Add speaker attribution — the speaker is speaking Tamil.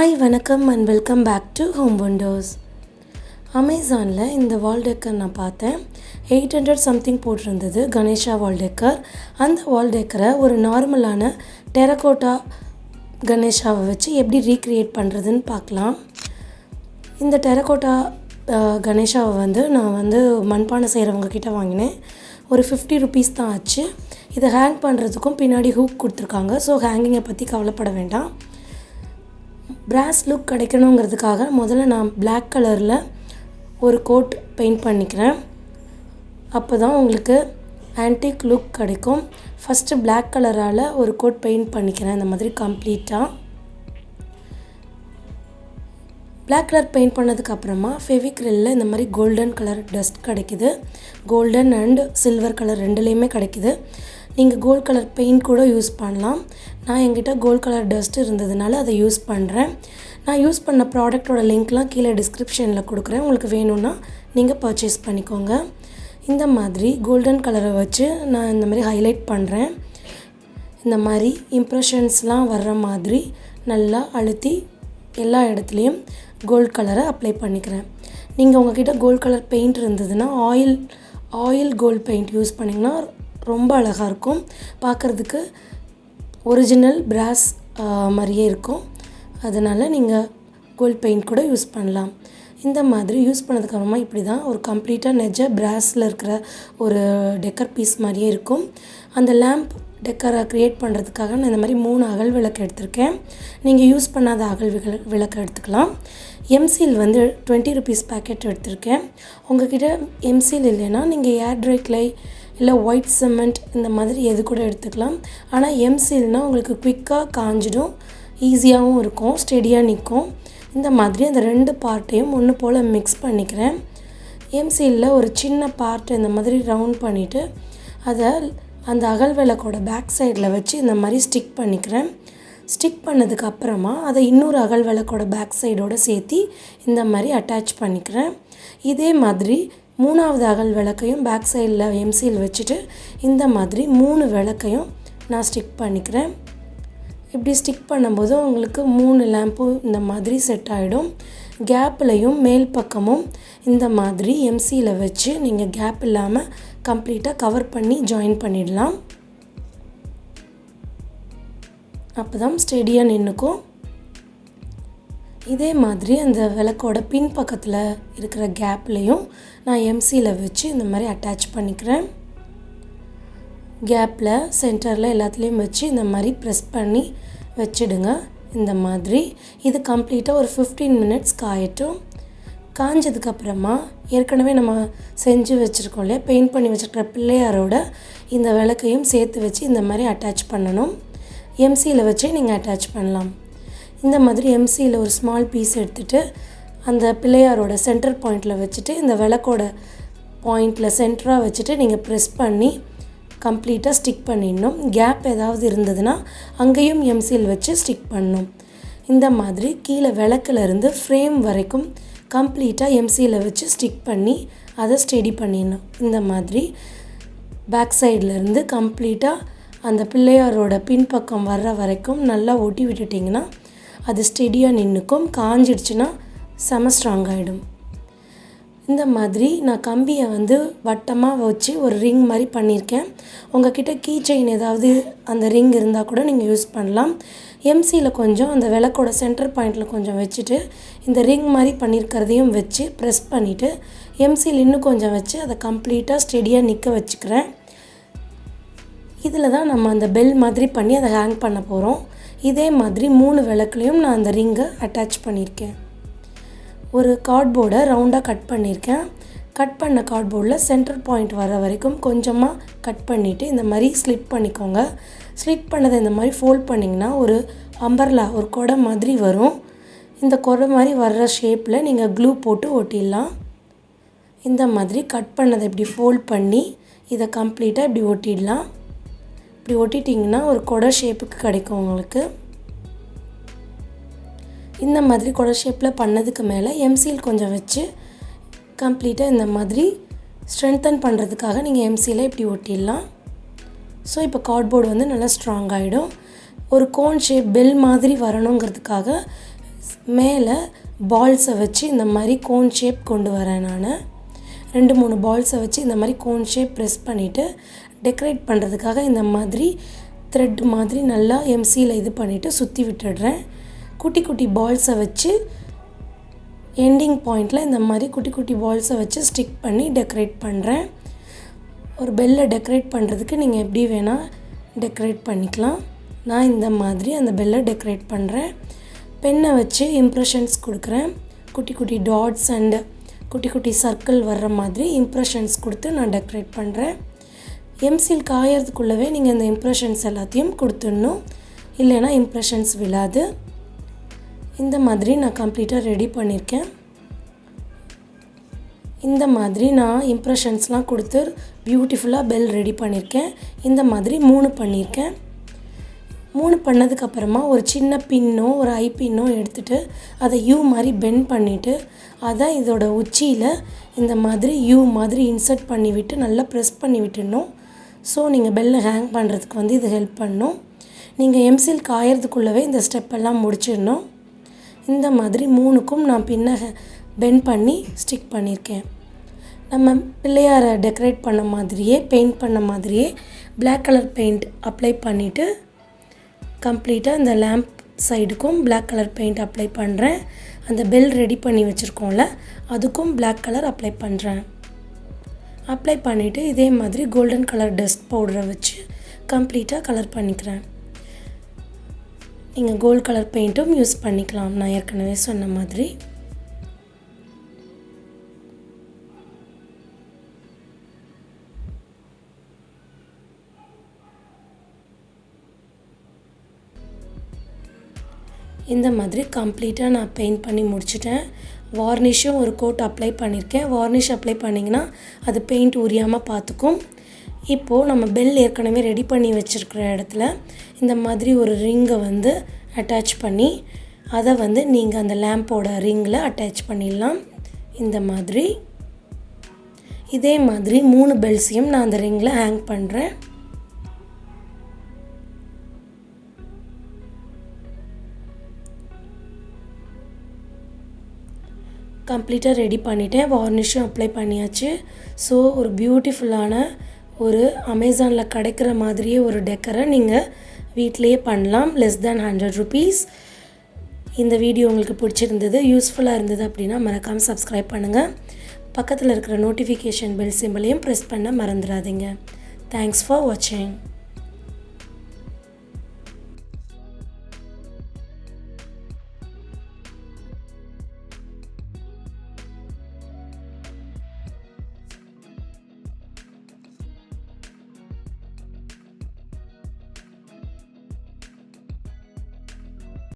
Speaker 1: ஹாய் வணக்கம் and welcome back to home windows. அமேசானில் இந்த வால் டெக்கர் நான் பார்த்தேன். 800 சம்திங் போட்டிருந்தது. Ganesha wall decor. அந்த வால் டெக்கரை ஒரு நார்மலான டெரகோட்டா கணேஷாவை வச்சு எப்படி ரீக்ரியேட் பண்ணுறதுன்னு பார்க்கலாம். இந்த டெரகோட்டா கணேஷாவை நான் மண்பானை செய்கிறவங்க கிட்ட வாங்கினேன். ஒரு 50 ருபீஸ் தான் ஆச்சு. இதை ஹேங் பண்ணுறதுக்கும் பின்னாடி ஹூக் கொடுத்துருக்காங்க. ஸோ ஹேங்கிங்கை பற்றி கவலைப்பட வேண்டாம். பிராஸ் லுக் கிடைக்கணுங்கிறதுக்காக முதல்ல நான் பிளாக் கலரில் ஒரு கோட் பெயிண்ட் பண்ணிக்கிறேன். அப்போ தான் உங்களுக்கு ஆன்டிக் லுக் கிடைக்கும். ஃபஸ்ட்டு பிளாக் கலரால் ஒரு கோட் பெயிண்ட் பண்ணிக்கிறேன். இந்த மாதிரி கம்ப்ளீட்டாக பிளாக் கலர் பெயிண்ட் பண்ணதுக்கப்புறமா ஃபெவிக்ரில்லில் இந்த மாதிரி கோல்டன் கலர் டஸ்ட் கிடைக்குது. கோல்டன் அண்ட் சில்வர் கலர் ரெண்டுலேயுமே கிடைக்குது. நீங்கள் கோல்ட் கலர் பெயிண்ட் கூட யூஸ் பண்ணலாம். நான் என்கிட்ட கோல்ட் கலர் டஸ்ட் இருந்ததுனால அதை யூஸ் பண்ணுறேன். நான் யூஸ் பண்ண ப்ராடக்டோட லிங்க்லாம் கீழே டிஸ்கிரிப்ஷனில் கொடுக்குறேன். உங்களுக்கு வேணும்னா நீங்கள் பர்ச்சேஸ் பண்ணிக்கோங்க. இந்த மாதிரி கோல்டன் கலரை வச்சு நான் இந்த மாதிரி ஹைலைட் பண்ணுறேன். இந்த மாதிரி இம்ப்ரெஷன்ஸ்லாம் வர்ற மாதிரி நல்லா அழுத்தி எல்லா இடத்துலையும் கோல்ட் கலரை அப்ளை பண்ணிக்கிறேன். நீங்கள் உங்கள்கிட்ட கோல்ட் கலர் பெயிண்ட் இருந்ததுன்னா ஆயில் கோல்ட் பெயிண்ட் யூஸ் பண்ணிங்கன்னா ரொம்ப அழகாக இருக்கும். பார்க்குறதுக்கு ஒரிஜினல் பிராஸ் மாதிரியே இருக்கும். அதனால் நீங்கள் கோல்ட் பெயிண்ட் கூட யூஸ் பண்ணலாம். இந்த மாதிரி யூஸ் பண்ணதுக்கப்புறமா இப்படி தான் ஒரு கம்ப்ளீட்டாக நெஜ பிராஸில் இருக்கிற ஒரு டெக்கர் பீஸ் மாதிரியே இருக்கும். அந்த லேம்ப் டெக்கரை க்ரியேட் பண்ணுறதுக்காக நான் இந்த மாதிரி 3 அகல் விளக்கு எடுத்திருக்கேன். நீங்கள் யூஸ் பண்ணாத அகல் விளக்கு எடுத்துக்கலாம். எம்சீல் 20 ருபீஸ் பேக்கெட் எடுத்திருக்கேன். உங்கள்கிட்ட எம்சீல் இல்லைன்னா நீங்கள் ஏர் ட்ரை கிளை இல்லை ஒயிட் சிமெண்ட் இந்த மாதிரி எது கூட எடுத்துக்கலாம். ஆனால் எம்சீல்னால் உங்களுக்கு குயிக்காக காஞ்சிடும், ஈஸியாகவும் இருக்கும், ஸ்டெடியாக நிற்கும். இந்த மாதிரி அந்த 2 பார்ட்டையும் ஒன்று போல் மிக்ஸ் பண்ணிக்கிறேன். எம்சீலில் ஒரு சின்ன பார்ட் இந்த மாதிரி ரவுண்ட் பண்ணிவிட்டு அதை அந்த அகல் விளக்கோட பேக் சைடில் வச்சு இந்த மாதிரி ஸ்டிக் பண்ணிக்கிறேன். ஸ்டிக் பண்ணதுக்கப்புறமா அதை இன்னொரு அகல் விளக்கோட பேக் சைடோடு சேர்த்து இந்த மாதிரி அட்டாச் பண்ணிக்கிறேன். இதே மாதிரி 3வது அகல் விளக்கையும் பேக் சைடில் எம்சீல் வச்சுட்டு இந்த மாதிரி 3 விளக்கையும் நான் ஸ்டிக் பண்ணிக்கிறேன். இப்படி ஸ்டிக் பண்ணும்போது உங்களுக்கு 3 லேம்பும் இந்த மாதிரி செட் ஆகிடும். கேப்லையும் மேல் பக்கமும் இந்த மாதிரி எம்சியில் வச்சு நீங்கள் கேப் இல்லாமல் கம்ப்ளீட்டாக கவர் பண்ணி ஜாயின் பண்ணிடலாம். அப்போ தான் ஸ்டெடியாக நின்றுக்கும். இதே மாதிரி அந்த விளக்கோட பின் பக்கத்தில் இருக்கிற கேப்லேயும் நான் எம்சியில் வச்சு இந்த மாதிரி அட்டாச் பண்ணிக்கிறேன். கேப்பில் சென்டரில் எல்லாத்துலேயும் வச்சு இந்த மாதிரி ப்ரெஸ் பண்ணி வச்சிடுங்க. இந்த மாதிரி இது கம்ப்ளீட்டாக ஒரு 15 மினிட்ஸ் காயட்டும். காஞ்சதுக்கப்புறமா ஏற்கனவே நம்ம செஞ்சு வச்சுருக்கோம் இல்லையா, பெயிண்ட் பண்ணி வச்சுருக்கிற பிள்ளையாரோட இந்த விளக்கையும் சேர்த்து வச்சு இந்த மாதிரி அட்டாச் பண்ணணும். எம்சியில் வச்சு நீங்கள் அட்டாச் பண்ணலாம். இந்த மாதிரி எம்சியில் ஒரு ஸ்மால் பீஸ் எடுத்துகிட்டு அந்த பிள்ளையாரோட சென்டர் பாயிண்டில் வச்சுட்டு இந்த விளக்கோட பாயிண்டில் சென்டராக வச்சுட்டு நீங்கள் ப்ரெஸ் பண்ணி கம்ப்ளீட்டாக ஸ்டிக் பண்ணிடணும். கேப் ஏதாவது இருந்ததுன்னா அங்கேயும் எம்சியில் வச்சு ஸ்டிக் பண்ணணும். இந்த மாதிரி கீழே விளக்குலேருந்து ஃப்ரேம் வரைக்கும் கம்ப்ளீட்டாக எம்சியில் வச்சு ஸ்டிக் பண்ணி அதை ஸ்டெடி பண்ணிடணும். இந்த மாதிரி பேக் சைட்லேருந்து கம்ப்ளீட்டாக அந்த பிள்ளையாரோட பின்பக்கம் வர்ற வரைக்கும் நல்லா ஒட்டி விட்டுட்டிங்கன்னா அது ஸ்டெடியாக நின்றுக்கும். காஞ்சிடுச்சுன்னா செம ஸ்ட்ராங் ஆகிடும். இந்த மாதிரி நான் கம்பியை வட்டமாக வச்சு ஒரு ரிங் மாதிரி பண்ணியிருக்கேன். உங்கள்கிட்ட கீ செயின் ஏதாவது அந்த ரிங் இருந்தால் கூட நீங்கள் யூஸ் பண்ணலாம். எம்சியில் கொஞ்சம் அந்த விளக்கோட சென்டர் பாயிண்டில் கொஞ்சம் வச்சுட்டு இந்த ரிங் மாதிரி பண்ணியிருக்கிறதையும் வச்சு ப்ரெஸ் பண்ணிவிட்டு எம்சியில் இன்னும் கொஞ்சம் வச்சு அதை கம்ப்ளீட்டாக ஸ்டெடியாக நிற்க வச்சுக்கிறேன். இதில் தான் நம்ம அந்த பெல் மாதிரி பண்ணி அதை ஹேங் பண்ண போகிறோம். இதே மாதிரி 3 விளக்குலையும் நான் அந்த ரிங்கை அட்டாச் பண்ணியிருக்கேன். ஒரு கார்ட்போர்டை ரவுண்டாக கட் பண்ணியிருக்கேன். கட் பண்ண கார்ட்போர்டில் சென்டர் பாயிண்ட் வர வரைக்கும் கொஞ்சமாக கட் பண்ணிவிட்டு இந்த மாதிரி ஸ்லிட் பண்ணிக்கோங்க. ஸ்லிட் பண்ணதை இந்த மாதிரி ஃபோல்ட் பண்ணிங்கன்னா ஒரு அம்பர்லா, ஒரு கொடை மாதிரி வரும். இந்த கொடை மாதிரி வர்ற ஷேப்பில் நீங்கள் க்ளூ போட்டு ஒட்டிடலாம். இந்த மாதிரி கட் பண்ணதை இப்படி ஃபோல்ட் பண்ணி இதை கம்ப்ளீட்டாக இப்படி ஒட்டிடலாம். இப்படி ஒட்டிட்டிங்கன்னா ஒரு கொடை ஷேப்புக்கு கிடைக்கும் உங்களுக்கு. இந்த மாதிரி கொடை ஷேப்பில் பண்ணதுக்கு மேலே எம்சீல் கொஞ்சம் வச்சு கம்ப்ளீட்டாக இந்த மாதிரி ஸ்ட்ரென்தன் பண்ணுறதுக்காக நீங்கள் எம்சீலை இப்படி ஒட்டிடலாம். ஸோ இப்போ கார்ட்போர்டு நல்லா ஸ்ட்ராங் ஆகிடும். ஒரு கோன் ஷேப் பெல் மாதிரி வரணுங்கிறதுக்காக மேலே பால்ஸை வச்சு இந்த மாதிரி கோன் ஷேப் கொண்டு வரேன் நான். 2-3 பால்ஸை வச்சு இந்த மாதிரி கோன் ஷேப் ப்ரெஸ் பண்ணிவிட்டு டெக்கரேட் பண்ணுறதுக்காக இந்த மாதிரி த்ரெட் மாதிரி நல்லா எம்சியில் இது பண்ணிவிட்டு சுற்றி விட்டுடுறேன். குட்டி குட்டி பால்ஸை வச்சு எண்டிங் பாயிண்டில் இந்த மாதிரி குட்டி குட்டி பால்ஸை வச்சு ஸ்டிக் பண்ணி டெக்கரேட் பண்ணுறேன். ஒரு பெல்லை டெக்கரேட் பண்ணுறதுக்கு நீங்கள் எப்படி வேணால் டெக்கரேட் பண்ணிக்கலாம். நான் இந்த மாதிரி அந்த பெல்லை டெக்கரேட் பண்ணுறேன். பென்னை வச்சு இம்ப்ரெஷன்ஸ் கொடுக்குறேன். குட்டி குட்டி டாட்ஸ் அண்டு குட்டி குட்டி சர்க்கிள் வர்ற மாதிரி இம்ப்ரெஷன்ஸ் கொடுத்து நான் டெக்கரேட் பண்ணுறேன். எம்சில் காயறதுக்குள்ளவே நீங்கள் இந்த இம்ப்ரெஷன்ஸ் எல்லாத்தையும் கொடுத்துடணும், இல்லைன்னா இம்ப்ரெஷன்ஸ் விழாது. இந்த மாதிரி நான் கம்ப்ளீட்டாக ரெடி பண்ணியிருக்கேன். இந்த மாதிரி நான் இம்ப்ரெஷன்ஸ்லாம் கொடுத்து பியூட்டிஃபுல்லாக பெல் ரெடி பண்ணியிருக்கேன். இந்த மாதிரி 3 பண்ணியிருக்கேன். 3 பண்ணதுக்கப்புறமா ஒரு சின்ன பின்னோ ஒரு ஐ பின்னோ எடுத்துகிட்டு அதை யூ மாதிரி பெண்ட் பண்ணிவிட்டு அதை இதோட உச்சியில் இந்த மாதிரி யூ மாதிரி இன்சர்ட் பண்ணிவிட்டு நல்லா ப்ரெஸ் பண்ணி விட்டுடணும். ஸோ நீங்கள் பெல்லை ஹேங் பண்ணுறதுக்கு வந்து இது ஹெல்ப் பண்ணணும். நீங்கள் எம்சில் காயறதுக்குள்ளவே இந்த ஸ்டெப்பெல்லாம் முடிச்சிடணும். இந்த மாதிரி 3க்கும் நான் பின்ன பெண்ட் பண்ணி ஸ்டிக் பண்ணியிருக்கேன். நம்ம பிள்ளையாரை டெக்கரேட் பண்ண மாதிரியே பெயிண்ட் பண்ண மாதிரியே பிளாக் கலர் பெயிண்ட் அப்ளை பண்ணிவிட்டு கம்ப்ளீட்டாக இந்த லேம்ப் சைடுக்கும் பிளாக் கலர் பெயிண்ட் அப்ளை பண்ணுறேன். அந்த பெல் ரெடி பண்ணி வச்சுருக்கோம்ல அதுக்கும் பிளாக் கலர் அப்ளை பண்ணுறேன். அப்ளை பண்ணிவிட்டு இதே மாதிரி கோல்டன் கலர் டஸ்ட் பவுடரை வச்சு கம்ப்ளீட்டாக கலர் பண்ணிக்கிறேன். நீங்கள் கோல்ட் கலர் பெயிண்ட்டும் யூஸ் பண்ணிக்கலாம், நான் ஏற்கனவே சொன்ன மாதிரி. இந்த மாதிரி கம்ப்ளீட்டாக நான் பெயிண்ட் பண்ணி முடிச்சிட்டேன். வார்னிஷும் ஒரு கோட் அப்ளை பண்ணியிருக்கேன். வார்னிஷ் அப்ளை பண்ணிங்கன்னா அது பெயிண்ட் உரியாமல் பார்த்துக்கும். இப்போது நம்ம பெல் ஏற்கனவே ரெடி பண்ணி வச்சுருக்கிற இடத்துல இந்த மாதிரி ஒரு ரிங்கை வந்து அட்டாச் பண்ணி அதை வந்து நீங்கள் அந்த லேம்போட ரிங்கில் அட்டாச் பண்ணிடலாம். இந்த மாதிரி இதே மாதிரி 3 பெல்ஸையும் நான் அந்த ரிங்கில் ஹேங் பண்ணுறேன். கம்ப்ளீட்டாக ரெடி பண்ணிவிட்டேன். வார்னிஷும் அப்ளை பண்ணியாச்சு. ஸோ ஒரு பியூட்டிஃபுல்லான ஒரு அமேசானில் கிடைக்கிற மாதிரியே ஒரு டெக்கரை நீங்கள் வீட்டிலையே பண்ணலாம். Less than 100 rupees. இந்த வீடியோ உங்களுக்கு பிடிச்சிருந்தது, யூஸ்ஃபுல்லாக இருந்தது அப்படின்னா மறக்காமல் சப்ஸ்கிரைப் பண்ணுங்கள். பக்கத்தில் இருக்கிற நோட்டிஃபிகேஷன் பெல் சிம்பிளையும் ப்ரெஸ் பண்ண மறந்துடாதீங்க. தேங்க்ஸ் ஃபார் வாட்சிங்.